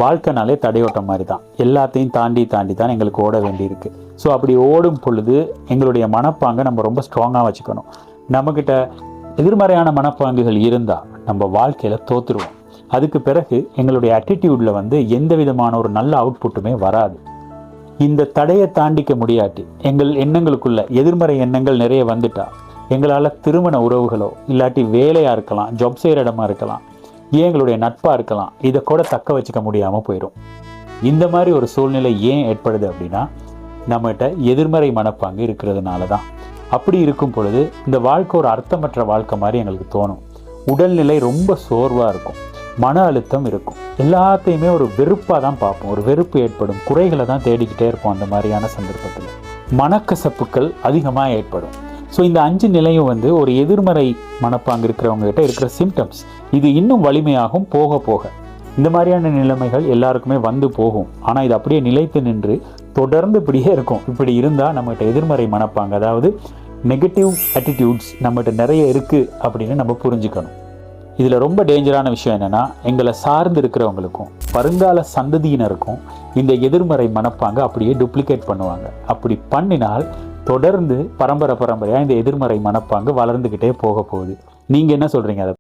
வாழ்க்கைனாலே தடையோட்டம் மாதிரி தான். எல்லாத்தையும் தாண்டி தான் எங்களுக்கு ஓட வேண்டியிருக்கு. ஸோ அப்படி ஓடும் பொழுது எங்களுடைய மனப்பாங்கை நம்ம ரொம்ப ஸ்ட்ராங்காக வச்சுக்கணும். நம்மக்கிட்ட எதிர்மறையான மனப்பாங்குகள் இருந்தால் நம்ம வாழ்க்கையில் தோற்றுருவோம். அதுக்கு பிறகு எங்களுடைய ஆட்டிடியூடில் எந்த விதமான ஒரு நல்ல அவுட்புட்டுமே வராது. இந்த தடையை தாண்டிக்க முடியாட்டி எங்கள் எண்ணங்களுக்குள்ள எதிர்மறை எண்ணங்கள் நிறைய வந்துட்டா எங்களால் திருமண உறவுகளோ இல்லாட்டி வேலையாக இருக்கலாம், ஜாப் செய்கிற இடமா இருக்கலாம், ஏன் எங்களுடைய நட்பாக இருக்கலாம், இதை கூட தக்க வச்சுக்க முடியாமல் போயிடும். இந்த மாதிரி ஒரு சூழ்நிலை ஏன் ஏற்படுது அப்படின்னா நம்மகிட்ட எதிர்மறை மனப்பாங்கு இருக்கிறதுனால தான். அப்படி இருக்கும் பொழுது இந்த வாழ்க்கை ஒரு அர்த்தமற்ற வாழ்க்கை மாதிரி எங்களுக்கு தோணும். உடல்நிலை ரொம்ப சோர்வாக இருக்கும், மன அழுத்தம் இருக்கும், எல்லாத்தையுமே ஒரு வெறுப்பாக தான் பார்ப்போம். ஒரு வெறுப்பு ஏற்படும், குறைகளை தான் தேடிக்கிட்டே இருப்போம். அந்த மாதிரியான சந்தர்ப்பத்தில் மனக்கசப்புகள் அதிகமாக ஏற்படும். ஸோ இந்த 5 நிலையும் ஒரு எதிர்மறை மனப்பாங்கு இருக்கிறவங்க கிட்ட இருக்கிற சிம்டம்ஸ். இது இன்னும் வலிமையாகும் போக போக. இந்த மாதிரியான நிலைமைகள் எல்லாருக்குமே போகும். ஆனால் இது அப்படியே நிலைத்து நின்று தொடர்ந்து இப்படியே இருக்கும். இப்படி இருந்தால் நம்மகிட்ட எதிர்மறை மனப்பாங்கு, அதாவது நெகட்டிவ் ஆட்டிடியூட்ஸ் நம்மகிட்ட நிறைய இருக்குது அப்படின்னு நம்ம புரிஞ்சுக்கணும். இதில் ரொம்ப டேஞ்சரான விஷயம் என்னென்னா, எங்களை சார்ந்து இருக்கிறவங்களுக்கும் வருங்கால சந்ததியினருக்கும் இந்த எதிர்மறை மனப்பாங்க அப்படியே டூப்ளிகேட் பண்ணுவாங்க. அப்படி பண்ணினால் தொடர்ந்து பரம்பரையாக இந்த எதிர்மறை மனப்பாங்கு வளர்ந்துக்கிட்டே போக போகுது. நீங்கள் என்ன சொல்கிறீங்க அதை?